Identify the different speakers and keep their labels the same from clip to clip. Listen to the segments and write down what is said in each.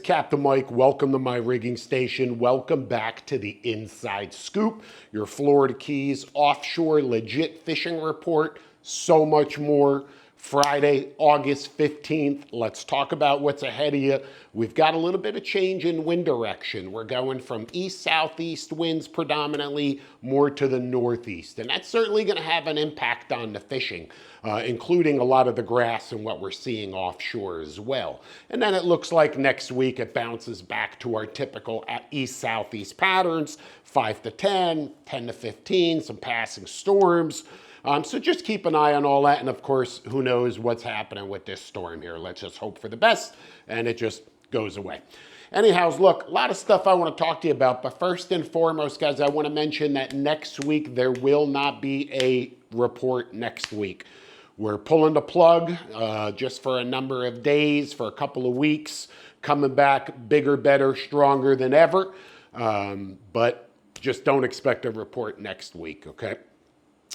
Speaker 1: Captain Mike. Welcome to my rigging station. Welcome back to the Inside Scoop, your Florida Keys offshore legit fishing report. So much more. Friday, August 15th. Let's talk about what's ahead of you. We've got a little bit of change in wind direction. We're going from east-southeast winds predominantly more to the northeast. And that's certainly going to have an impact on the fishing, including a lot of the grass and what we're seeing offshore as well. And then it looks like next week it bounces back to our typical east-southeast patterns, 5 to 10, 10 to 15, some passing storms. So just keep an eye on all that. And of course, who knows what's happening with this storm here. Let's just hope for the best and it just goes away. Anyhow, look, a lot of stuff I want to talk to you about. But first and foremost, guys, I want to mention that next week there will not be a report next week. We're pulling the plug just for a number of days, for a couple of weeks, coming back bigger, better, stronger than ever. But just don't expect a report next week, okay?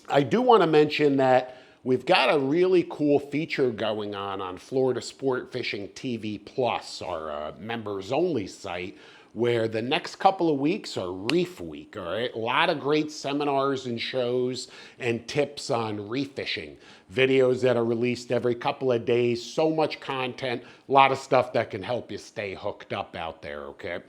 Speaker 1: I do want to mention that we've got a really cool feature going on Florida Sport Fishing TV Plus, our members-only site, where the next couple of weeks are Reef Week, all right? A lot of great seminars and shows and tips on reef fishing. Videos that are released every couple of days, so much content, a lot of stuff that can help you stay hooked up out there, okay?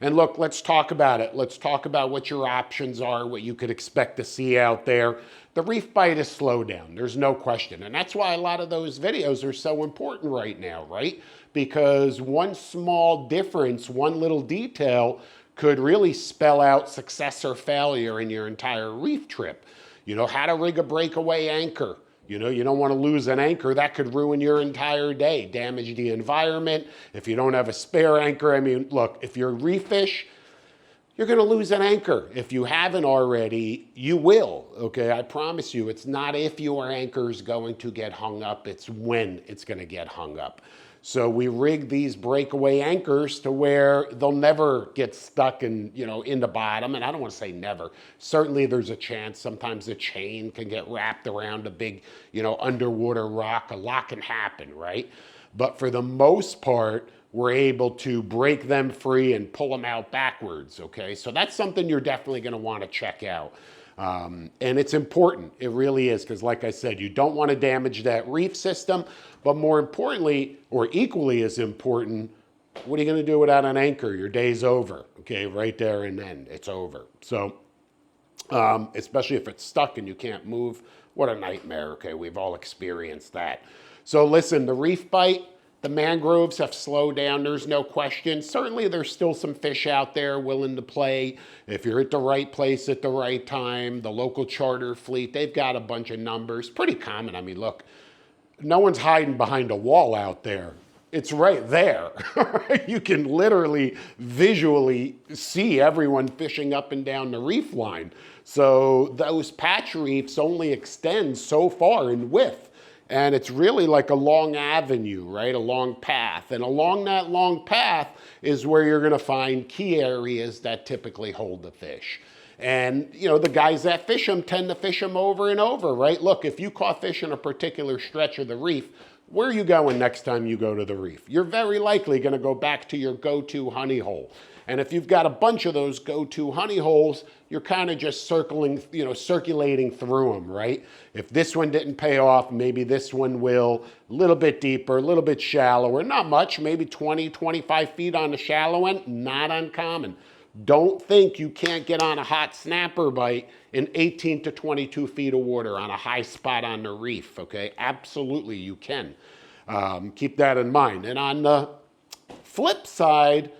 Speaker 1: And look, let's talk about it. Let's talk about what your options are, what you could expect to see out there. The reef bite is slow down, there's no question. And that's why a lot of those videos are so important right now, right? Because one small difference, one little detail could really spell out success or failure in your entire reef trip. You know, how to rig a breakaway anchor. You know, you don't want to lose an anchor. That could ruin your entire day, damage the environment. If you don't have a spare anchor, I mean, look, if you're reef fish, you're going to lose an anchor. If you haven't already, you will, okay? I promise you, it's not if your anchor is going to get hung up, it's when it's going to get hung up. So we rig these breakaway anchors to where they'll never get stuck in, you know, in the bottom. And I don't want to say never. Certainly there's a chance. Sometimes the chain can get wrapped around a big, you know, underwater rock. A lot can happen, right? But for the most part, we're able to break them free and pull them out backwards, okay? So that's something you're definitely gonna wanna check out. And it's important, it really is, because like I said, you don't wanna damage that reef system, but more importantly, or equally as important, what are you gonna do without an anchor? Your day's over, okay? Right there and then, it's over. So, especially if it's stuck and you can't move, what a nightmare, okay? We've all experienced that. So listen, the reef bite, the mangroves have slowed down, there's no question. Certainly there's still some fish out there willing to play. If you're at the right place at the right time, the local charter fleet, they've got a bunch of numbers. Pretty common. I mean, look, no one's hiding behind a wall out there. It's right there. You can literally visually see everyone fishing up and down the reef line. So those patch reefs only extend so far in width. And it's really like a long avenue, right? A long path. And along that long path is where you're gonna find key areas that typically hold the fish. And, you know, the guys that fish them tend to fish them over and over, right? Look, if you caught fish in a particular stretch of the reef, where are you going next time you go to the reef? You're very likely gonna go back to your go-to honey hole. And if you've got a bunch of those go-to honey holes, you're kind of just circulating through them, right? If this one didn't pay off, maybe this one will. A little bit deeper, a little bit shallower, not much, maybe 20, 25 feet on the shallow end, not uncommon. Don't think you can't get on a hot snapper bite in 18 to 22 feet of water on a high spot on the reef, okay? Absolutely, you can. Keep that in mind. And on the flip side,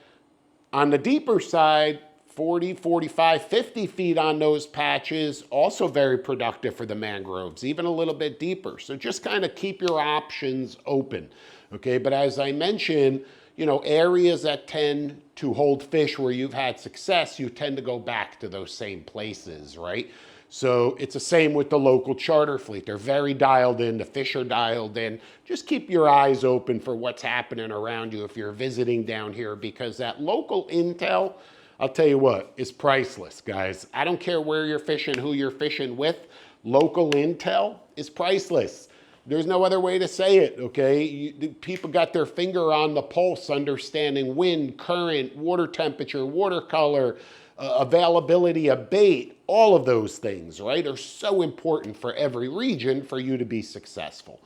Speaker 1: on the deeper side, 40, 45, 50 feet on those patches, also very productive for the mangroves, even a little bit deeper. So just kind of keep your options open, okay? But as I mentioned, you know, areas that tend to hold fish where you've had success, you tend to go back to those same places, right? So it's the same with the local charter fleet. They're very dialed in, the fish are dialed in. Just keep your eyes open for what's happening around you if you're visiting down here, because that local intel, I'll tell you what, is priceless, guys. I don't care where you're fishing, who you're fishing with, local intel is priceless. There's no other way to say it, okay? People got their finger on the pulse, understanding wind, current, water temperature, water color, availability of bait, all of those things, right, are so important for every region for you to be successful.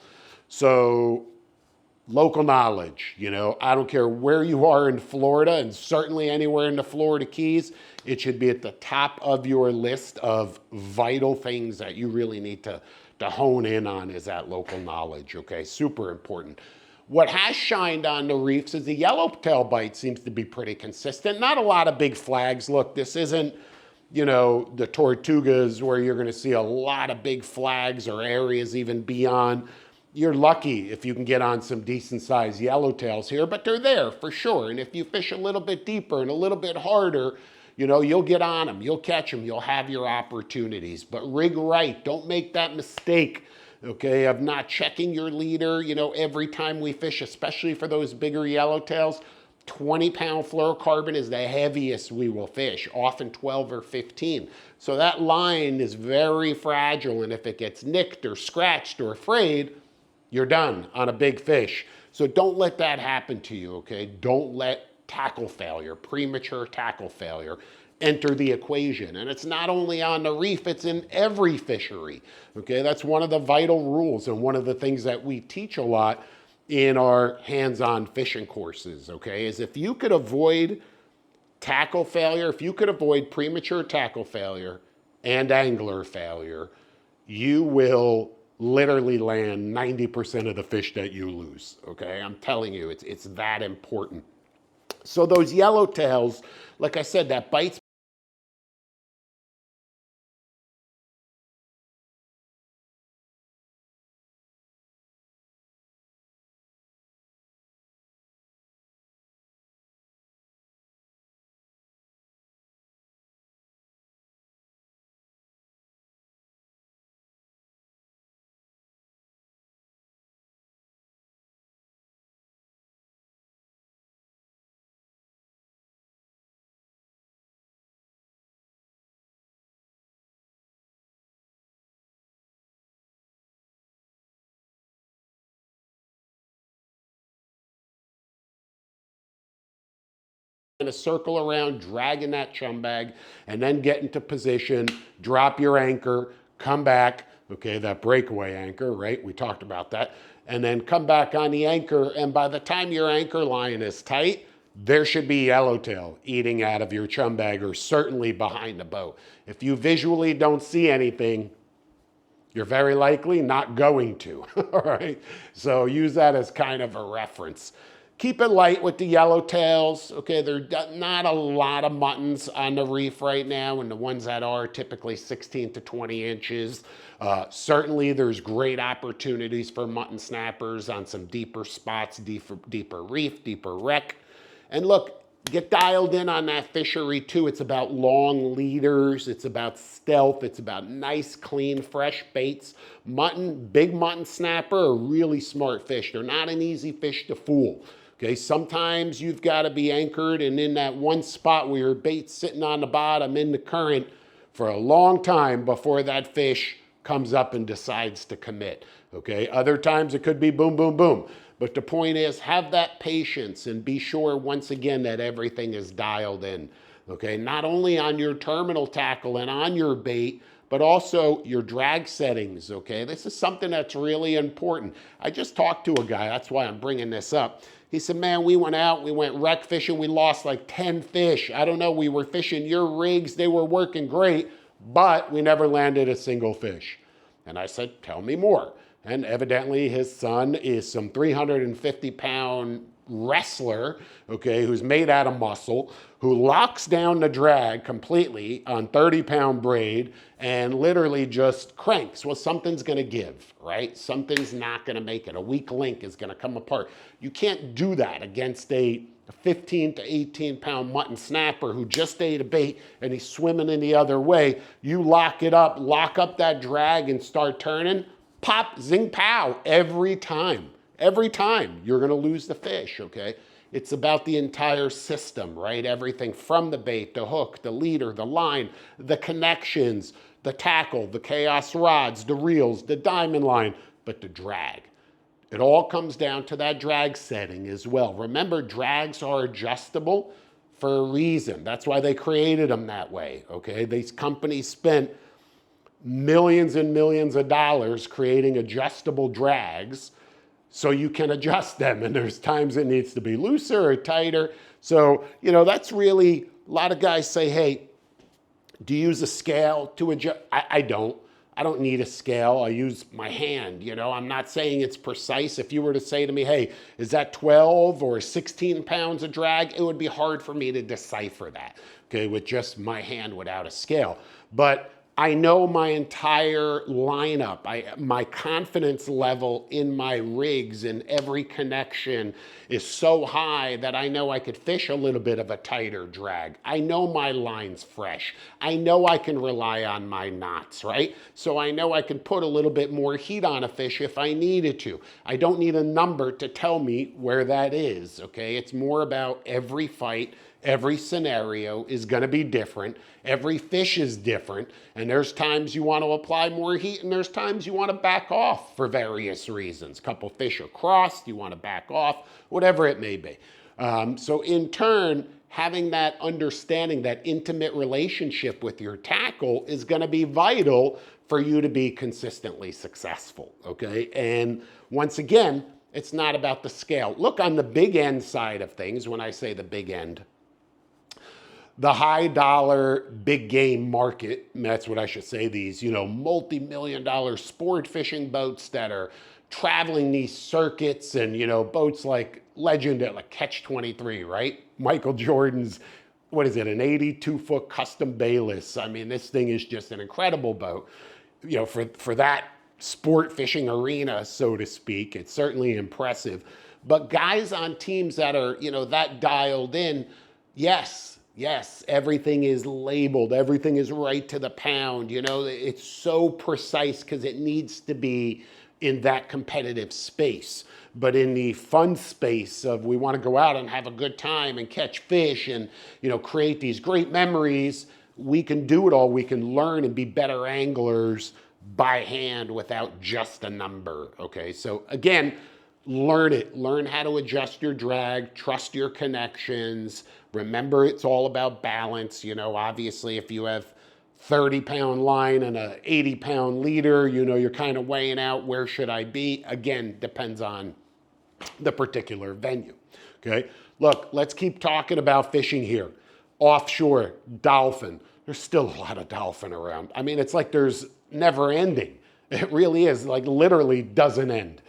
Speaker 1: So local knowledge, I don't care where you are in Florida, and certainly anywhere in the Florida Keys, it should be at the top of your list of vital things that you really need to hone in on, is that local knowledge, okay? Super important. What has shined on the reefs is the yellowtail bite seems to be pretty consistent. Not a lot of big flags. Look, this isn't, the Tortugas where you're gonna see a lot of big flags or areas even beyond. You're lucky if you can get on some decent sized yellowtails here, but they're there for sure. And if you fish a little bit deeper and a little bit harder, you'll get on them, you'll catch them, you'll have your opportunities. But rig right, don't make that mistake, okay, of not checking your leader, every time we fish, especially for those bigger yellowtails. 20-pound fluorocarbon is the heaviest we will fish, often 12 or 15. So that line is very fragile, and if it gets nicked or scratched or frayed, you're done on a big fish. So don't let that happen to you, okay? Don't let tackle failure, premature tackle failure, enter the equation. And it's not only on the reef, it's in every fishery, okay? That's one of the vital rules and one of the things that we teach a lot in our hands-on fishing courses, okay? Is if you could avoid tackle failure, if you could avoid premature tackle failure and angler failure, you will literally land 90% of the fish that you lose, okay? I'm telling you, it's that important. So those yellowtails, like I said, that bites in a circle around, dragging that chum bag, and then get into position, drop your anchor, come back, okay, that breakaway anchor, right? We talked about that. And then come back on the anchor, and by the time your anchor line is tight, there should be yellowtail eating out of your chum bag, or certainly behind the boat. If you visually don't see anything, you're very likely not going to, all right? So use that as kind of a reference. Keep it light with the yellowtails, okay? There are not a lot of muttons on the reef right now, and the ones that are typically 16 to 20 inches. Certainly there's great opportunities for mutton snappers on some deeper spots, deeper reef, deeper wreck. And look, get dialed in on that fishery too. It's about long leaders. It's about stealth. It's about nice, clean, fresh baits. Mutton, big mutton snapper are really smart fish. They're not an easy fish to fool. Okay, sometimes you've got to be anchored and in that one spot where your bait's sitting on the bottom in the current for a long time before that fish comes up and decides to commit. Okay, other times it could be boom, boom, boom. But the point is, have that patience and be sure once again that everything is dialed in. Okay, not only on your terminal tackle and on your bait, but also your drag settings, okay? This is something that's really important. I just talked to a guy, that's why I'm bringing this up. He said, man, we went out, we went wreck fishing, we lost like 10 fish. I don't know, we were fishing your rigs, they were working great, but we never landed a single fish. And I said, tell me more. And evidently his son is some 350-pound wrestler, okay, who's made out of muscle, who locks down the drag completely on 30-pound braid and literally just cranks. Well, something's gonna give, right? Something's not gonna make it. A weak link is gonna come apart. You can't do that against a 15 to 18-pound mutton snapper who just ate a bait and he's swimming in the other way. You lock it up, lock up that drag and start turning, pop, zing, pow, every time. Every time you're gonna lose the fish, okay? It's about the entire system, right? Everything from the bait, the hook, the leader, the line, the connections, the tackle, the chaos rods, the reels, the diamond line, but the drag. It all comes down to that drag setting as well. Remember, drags are adjustable for a reason. That's why they created them that way, okay? These companies spent millions and millions of dollars creating adjustable drags so you can adjust them. And there's times it needs to be looser or tighter. So, that's really, a lot of guys say, hey, do you use a scale to adjust? I don't. I don't need a scale. I use my hand. I'm not saying it's precise. If you were to say to me, hey, is that 12 or 16 pounds of drag? It would be hard for me to decipher that, okay, with just my hand without a scale. But I know my entire lineup. My confidence level in my rigs and every connection is so high that I know I could fish a little bit of a tighter drag. I know my line's fresh. I know I can rely on my knots, right? So I know I can put a little bit more heat on a fish if I needed to. I don't need a number to tell me where that is, okay? It's more about every fight. Every scenario is going to be different. Every fish is different. And there's times you want to apply more heat and there's times you want to back off for various reasons. A couple fish are crossed, you want to back off, whatever it may be. So in turn, having that understanding, that intimate relationship with your tackle is going to be vital for you to be consistently successful, okay? And once again, it's not about the scale. Look, on the big end side of things, when I say the big end, the high dollar big game market, that's what I should say, these, multi-million-dollar sport fishing boats that are traveling these circuits and, boats like legend at like Catch 23, right? Michael Jordan's, an 82-foot custom Bayless. I mean, this thing is just an incredible boat. For that sport fishing arena, so to speak, it's certainly impressive. But guys on teams that are, that dialed in, yes, everything is labeled. Everything is right to the pound. It's so precise because it needs to be in that competitive space. But in the fun space of we want to go out and have a good time and catch fish and, create these great memories, we can do it all. We can learn and be better anglers by hand without just a number, okay? So again, learn it. Learn how to adjust your drag, trust your connections. Remember, it's all about balance. Obviously, if you have 30-pound line and a 80-pound leader, you're kind of weighing out where should I be. Again, depends on the particular venue, okay? Look, let's keep talking about fishing here. Offshore, dolphin. There's still a lot of dolphin around. I mean, it's like there's never ending. It really is, like literally doesn't end.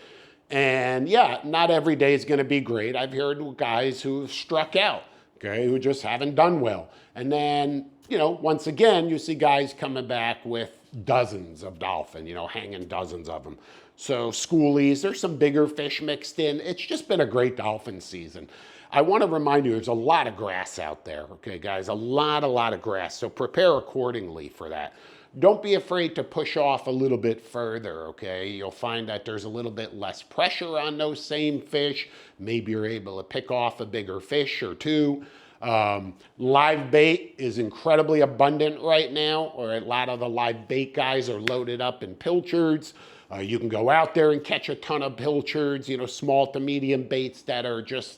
Speaker 1: And yeah, not every day is going to be great. I've heard guys who have struck out, okay, who just haven't done well. And then, once again, you see guys coming back with dozens of dolphin, hanging dozens of them. So schoolies, there's some bigger fish mixed in. It's just been a great dolphin season. I want to remind you, there's a lot of grass out there, okay, guys, a lot of grass. So prepare accordingly for that. Don't be afraid to push off a little bit further, okay? You'll find that there's a little bit less pressure on those same fish. Maybe you're able to pick off a bigger fish or two. Live bait is incredibly abundant right now, or a lot of the live bait guys are loaded up in pilchards. You can go out there and catch a ton of pilchards, small to medium baits that are just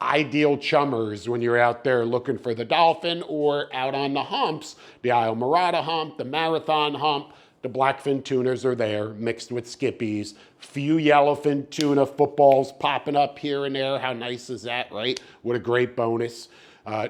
Speaker 1: ideal chummers when you're out there looking for the dolphin or out on the humps. The Isle Morada hump, the Marathon hump, the blackfin tunas are there mixed with skippies. Few yellowfin tuna footballs popping up here and there. How nice is that, right? What a great bonus.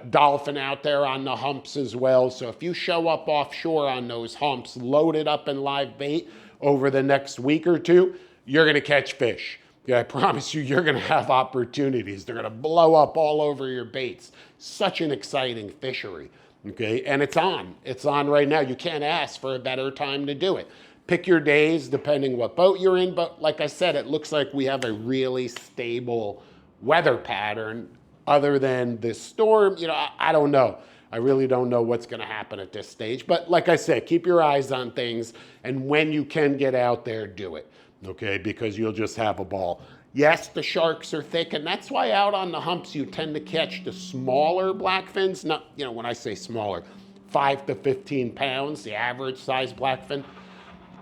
Speaker 1: Dolphin out there on the humps as well. So if you show up offshore on those humps loaded up in live bait over the next week or two, you're going to catch fish. Yeah, I promise you're going to have opportunities. They're going to blow up all over your baits. Such an exciting fishery, okay? And it's on. It's on right now. You can't ask for a better time to do it. Pick your days depending what boat you're in, but like I said, it looks like we have a really stable weather pattern other than this storm. I don't know. I really don't know what's going to happen at this stage. But like I said, keep your eyes on things, and when you can get out there, do it. Okay, because you'll just have a ball. Yes, the sharks are thick, and that's why out on the humps you tend to catch the smaller blackfins. Not, when I say smaller, 5 to 15 pounds, the average size blackfin.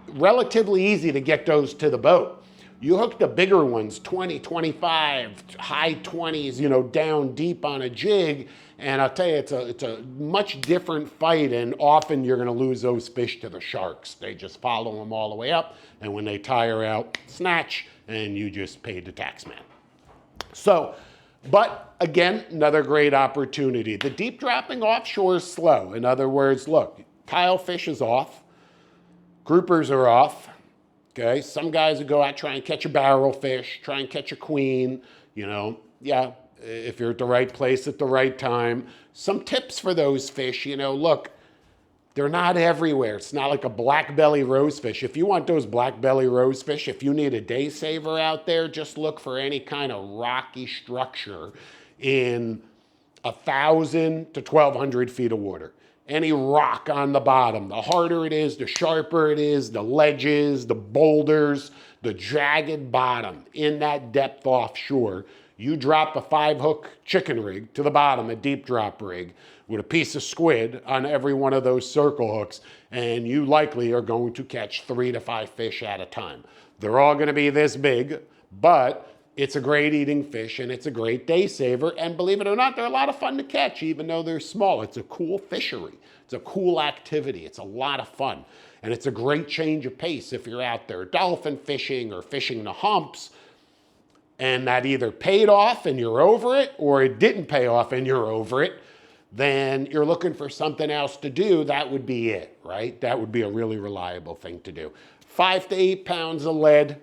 Speaker 1: Relatively easy to get those to the boat. You hook the bigger ones, 20, 25, high 20s, down deep on a jig, and I'll tell you, it's a much different fight, and often you're gonna lose those fish to the sharks. They just follow them all the way up, and when they tire out, snatch, and you just paid the tax man. So, but again, another great opportunity. The deep dropping offshore is slow. In other words, look, tilefish is off, groupers are off. Okay, some guys will go out, try and catch a barrel fish, try and catch a queen, yeah, if you're at the right place at the right time. Some tips for those fish, look, they're not everywhere. It's not like a black belly rosefish. If you want those black belly rosefish, if you need a day saver out there, just look for any kind of rocky structure in 1,000 to 1,200 feet of water. Any rock on the bottom, the harder it is, the sharper it is, the ledges, the boulders, the jagged bottom in that depth offshore. You drop a 5-hook chicken rig to the bottom, a deep drop rig, with a piece of squid on every one of those circle hooks, and you likely are going to catch 3 to 5 fish at a time. They're all gonna be this big, but it's a great eating fish and it's a great day saver. And believe it or not, they're a lot of fun to catch, even though they're small. It's a cool fishery. It's a cool activity. It's a lot of fun. And it's a great change of pace if you're out there dolphin fishing or fishing the humps, and that either paid off and you're over it, or it didn't pay off and you're over it, then you're looking for something else to do. That would be it, right? That would be a really reliable thing to do. 5 to 8 pounds of lead.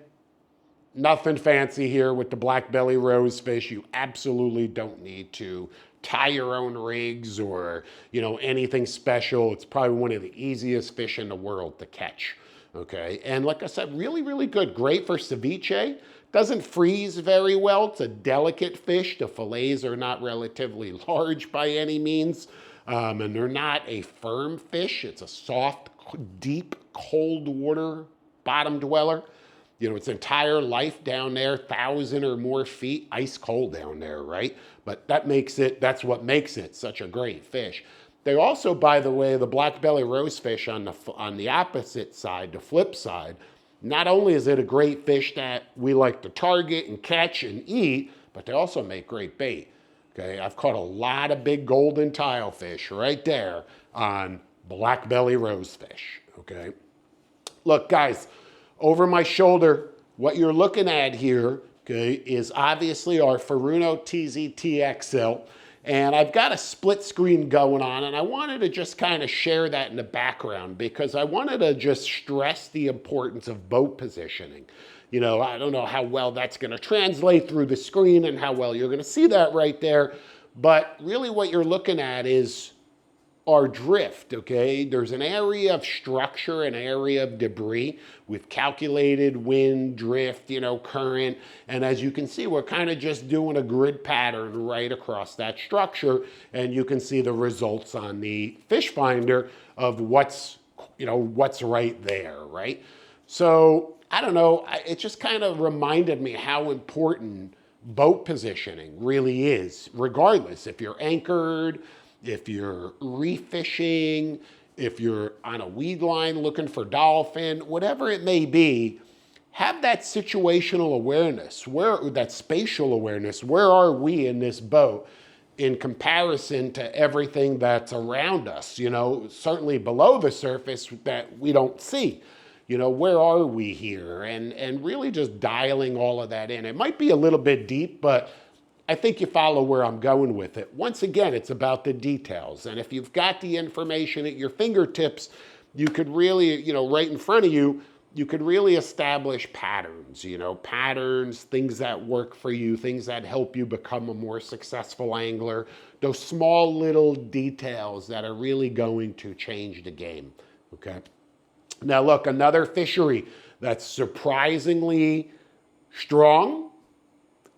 Speaker 1: Nothing fancy here with the black belly rosefish. You absolutely don't need to tie your own rigs or, anything special. It's probably one of the easiest fish in the world to catch, okay? And like I said, really, really good. Great for ceviche. Doesn't freeze very well. It's a delicate fish. The fillets are not relatively large by any means, and they're not a firm fish. It's a soft, deep, cold water bottom dweller. Its entire life down there, 1,000 or more feet, ice cold down there, right? But that's what makes it such a great fish. They also, by the way, the black belly rosefish on the opposite side, the flip side, not only is it a great fish that we like to target and catch and eat, but they also make great bait. Okay, I've caught a lot of big golden tilefish right there on black belly rosefish, okay? Look, guys, over my shoulder, what you're looking at here, okay, is obviously our Furuno TZT XL. And I've got a split screen going on, and I wanted to just kind of share that in the background because I wanted to just stress the importance of boat positioning. I don't know how well that's going to translate through the screen and how well you're going to see that right there, but really what you're looking at is our drift, okay? There's an area of structure, an area of debris with calculated wind, drift, current. And as you can see, we're kind of just doing a grid pattern right across that structure. And you can see the results on the fish finder of what's right there, right? So I don't know, it just kind of reminded me how important boat positioning really is, regardless if you're anchored, if you're reef fishing, if you're on a weed line looking for dolphin, whatever it may be, have that situational awareness, that spatial awareness. Where are we in this boat in comparison to everything that's around us? Certainly below the surface that we don't see. Where are we here? And really just dialing all of that in. It might be a little bit deep, but I think you follow where I'm going with it. Once again, it's about the details. And if you've got the information at your fingertips, you could really, right in front of you, you could really establish patterns, things that work for you, things that help you become a more successful angler, those small little details that are really going to change the game, okay? Now look, another fishery that's surprisingly strong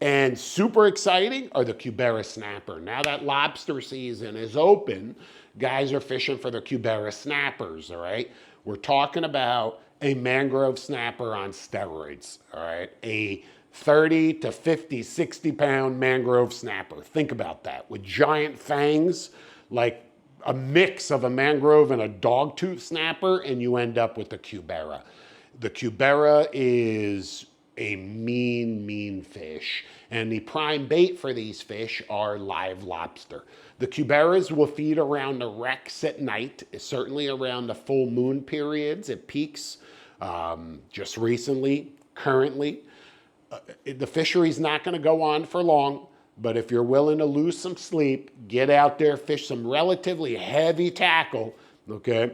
Speaker 1: and super exciting are the Cubera snapper. Now that lobster season is open, guys are fishing for the Cubera snappers, all right? We're talking about a mangrove snapper on steroids, all right? A 30 to 50, 60 pound mangrove snapper. Think about that, with giant fangs, like a mix of a mangrove and a dogtooth snapper, and you end up with the Cubera. The Cubera is a mean fish. And the prime bait for these fish are live lobster. The cuberas will feed around the wrecks at night, certainly around the full moon periods. It peaks just recently, currently. The fishery's not going to go on for long, but if you're willing to lose some sleep, get out there, fish some relatively heavy tackle, okay?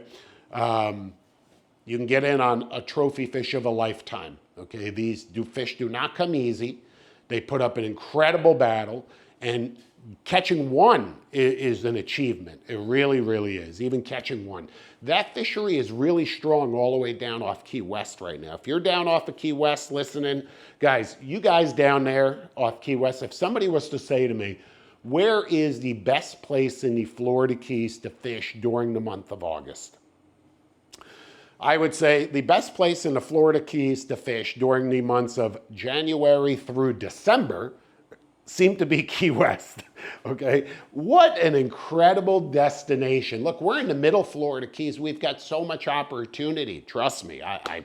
Speaker 1: You can get in on a trophy fish of a lifetime, okay? These fish do not come easy. They put up an incredible battle, and catching one is an achievement. It really, really is, even catching one. That fishery is really strong all the way down off Key West right now. If you're down off of Key West listening, guys, you guys down there off Key West, if somebody was to say to me, where is the best place in the Florida Keys to fish during the month of August? I would say the best place in the Florida Keys to fish during the months of January through December seem to be Key West, okay? What an incredible destination. Look, we're in the middle Florida Keys. We've got so much opportunity. Trust me, I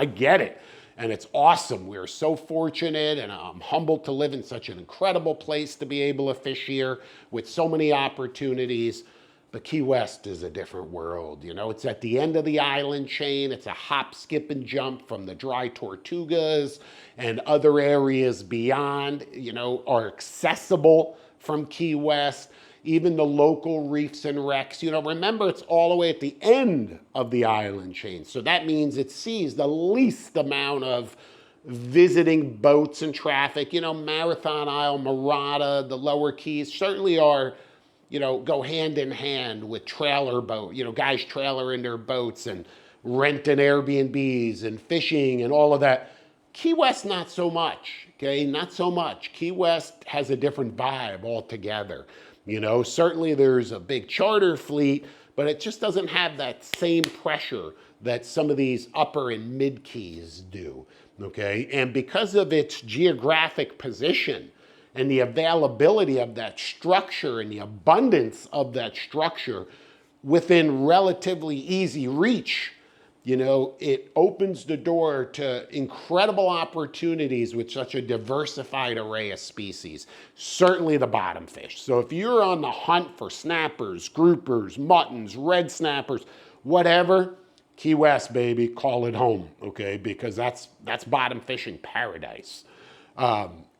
Speaker 1: get it. And it's awesome. We're so fortunate, and I'm humbled to live in such an incredible place to be able to fish here with so many opportunities. But Key West is a different world. You know, it's at the end of the island chain. It's a hop, skip, and jump from the dry Tortugas, and other areas beyond, you know, are accessible from Key West. Even the local reefs and wrecks, you know, remember, it's all the way at the end of the island chain. So that means it sees the least amount of visiting boats and traffic. You know, Marathon Isle, Marata, the lower Keys certainly are, you know, go hand in hand with trailer boat, you know, guys trailer in their boats and renting Airbnbs and fishing and all of that. Key West, not so much, okay? Not so much. Key West has a different vibe altogether. You know, certainly there's a big charter fleet, but it just doesn't have that same pressure that some of these upper and mid keys do, okay? And because of its geographic position, and the availability of that structure and the abundance of that structure within relatively easy reach, you know, it opens the door to incredible opportunities with such a diversified array of species. Certainly the bottom fish. So if you're on the hunt for snappers, groupers, muttons, red snappers, whatever, Key West, baby, call it home, okay? Because that's bottom fishing paradise.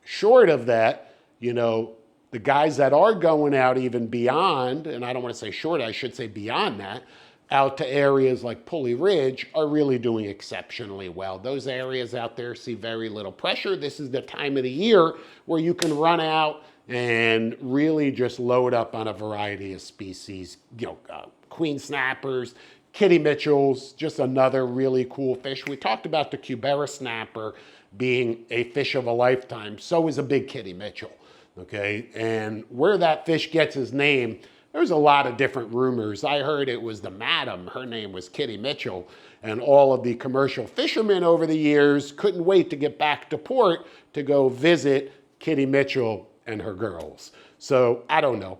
Speaker 1: Short of that, you know, the guys that are going out even beyond, and I don't want to say short, I should say beyond that, out to areas like Pulley Ridge are really doing exceptionally well. Those areas out there see very little pressure. This is the time of the year where you can run out and really just load up on a variety of species, you know, queen snappers, Kitty Mitchells, just another really cool fish. We talked about the Cubera snapper being a fish of a lifetime. So is a big Kitty Mitchell, okay? And where that fish gets his name, there's a lot of different rumors. I heard it was the madam, her name was Kitty Mitchell, and all of the commercial fishermen over the years couldn't wait to get back to port to go visit Kitty Mitchell and her girls. So I don't know.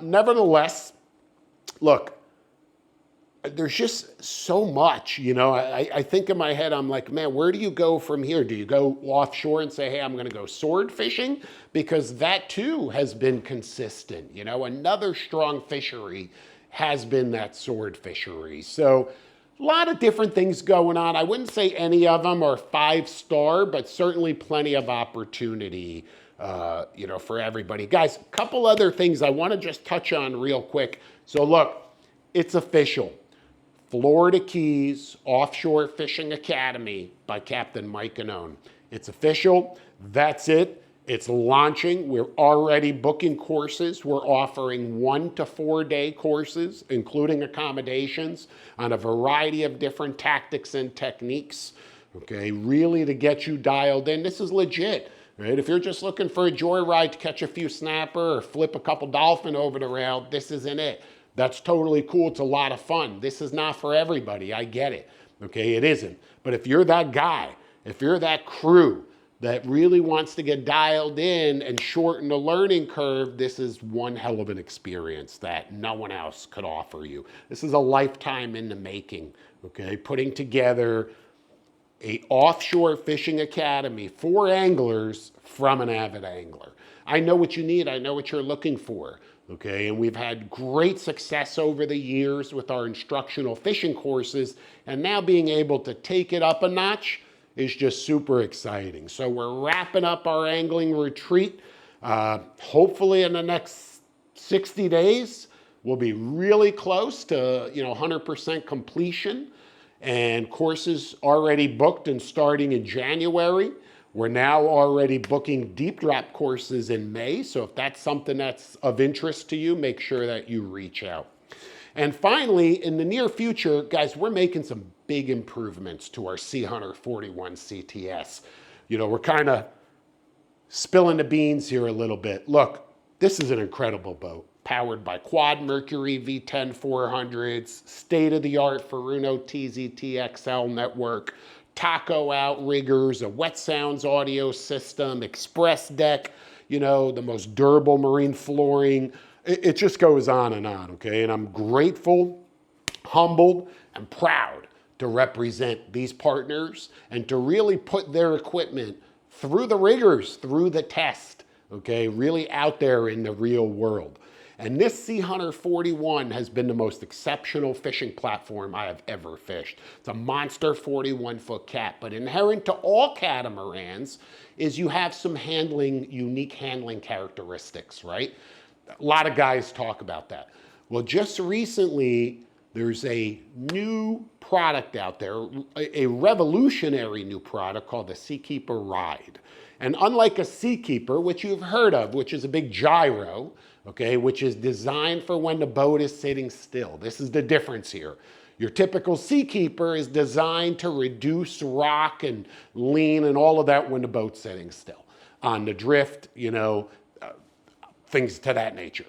Speaker 1: Nevertheless, look, there's just so much, you know. I think in my head, I'm like, man, where do you go from here? Do you go offshore and say, hey, I'm going to go sword fishing? Because that too has been consistent. You know, another strong fishery has been that sword fishery. So a lot of different things going on. I wouldn't say any of them are 5-star, but certainly plenty of opportunity, you know, for everybody. Guys, a couple other things I want to just touch on real quick. So look, it's official. Florida Keys Offshore Fishing Academy by Captain Mike Genoun. It's official. That's it. It's launching. We're already booking courses. We're offering 1 to 4 day courses, including accommodations on a variety of different tactics and techniques, okay, really to get you dialed in. This is legit, right? If you're just looking for a joyride to catch a few snapper or flip a couple dolphin over the rail, this isn't it. That's totally cool. It's a lot of fun. This is not for everybody. I get it. Okay, it isn't. But if you're that guy, if you're that crew that really wants to get dialed in and shorten the learning curve, this is one hell of an experience that no one else could offer you. This is a lifetime in the making, okay? Putting together a offshore fishing academy for anglers from an avid angler. I know what you need. I know what you're looking for. Okay, and we've had great success over the years with our instructional fishing courses, and now being able to take it up a notch is just super exciting. So we're wrapping up our angling retreat. Hopefully in the next 60 days, we'll be really close to 100% completion, and courses already booked and starting in January. We're now already booking deep drop courses in May, so if that's something that's of interest to you, make sure that you reach out. And finally, in the near future, guys, we're making some big improvements to our Sea Hunter 41 CTS. We're kind of spilling the beans here a little bit. Look, this is an incredible boat, powered by Quad Mercury V10 400s, state-of-the-art Furuno TZT-XL network, taco outriggers, a wet sounds audio system, express deck, the most durable marine flooring. It just goes on, okay? And I'm grateful, humbled, and proud to represent these partners and to really put their equipment through the rigors, through the test, okay? Really out there in the real world. And this Sea Hunter 41 has been the most exceptional fishing platform I have ever fished. It's a monster 41-foot cat, but inherent to all catamarans is you have some unique handling characteristics, right? A lot of guys talk about that. Well, just recently, there's a new product out there, a revolutionary new product called the Seakeeper Ride. And unlike a Seakeeper, which you've heard of, which is a big gyro, okay, which is designed for when the boat is sitting still. This is the difference here. Your typical Seakeeper is designed to reduce rock and lean and all of that when the boat's sitting still. On the drift, things to that nature.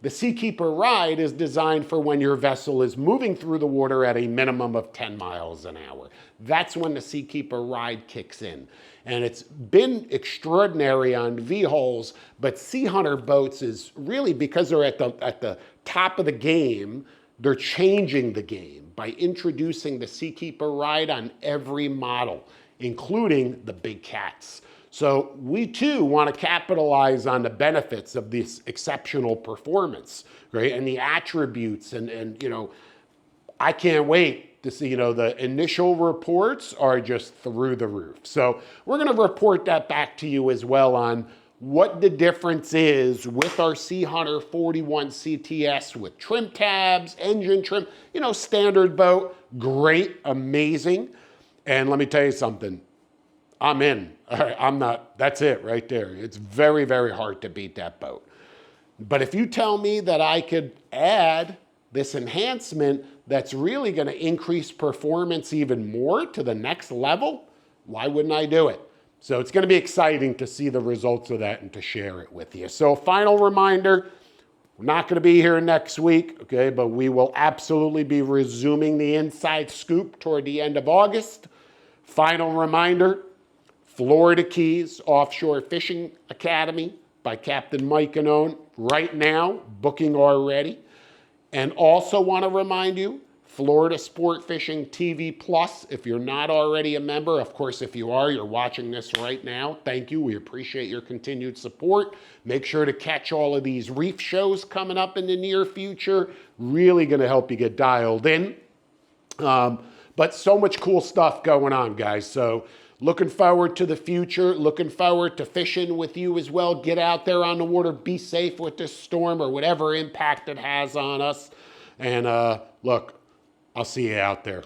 Speaker 1: The Seakeeper Ride is designed for when your vessel is moving through the water at a minimum of 10 miles an hour. That's when the Seakeeper Ride kicks in. And it's been extraordinary on V-hulls, but Sea Hunter boats is really, because they're at the top of the game, they're changing the game by introducing the Seakeeper Ride on every model, including the big cats. So we too want to capitalize on the benefits of this exceptional performance, right? And the attributes, and I can't wait to see, the initial reports are just through the roof. So we're going to report that back to you as well on what the difference is with our Sea Hunter 41 CTS with trim tabs, engine trim, standard boat, great, amazing. And let me tell you something. I'm in. All right, I'm not. That's it right there. It's very, very hard to beat that boat. But if you tell me that I could add this enhancement that's really going to increase performance even more to the next level, why wouldn't I do it? So it's going to be exciting to see the results of that and to share it with you. So final reminder, we're not going to be here next week, okay, but we will absolutely be resuming the Inside Scoop toward the end of August. Final reminder, Florida Keys Offshore Fishing Academy by Captain Mike Genoun, right now, booking already. And also want to remind you, Florida Sport Fishing TV Plus, if you're not already a member, of course, if you are, you're watching this right now, thank you. We appreciate your continued support. Make sure to catch all of these reef shows coming up in the near future. Really going to help you get dialed in. But so much cool stuff going on, guys. So looking forward to the future, looking forward to fishing with you as well. Get out there on the water, be safe with this storm or whatever impact it has on us. And look, I'll see you out there.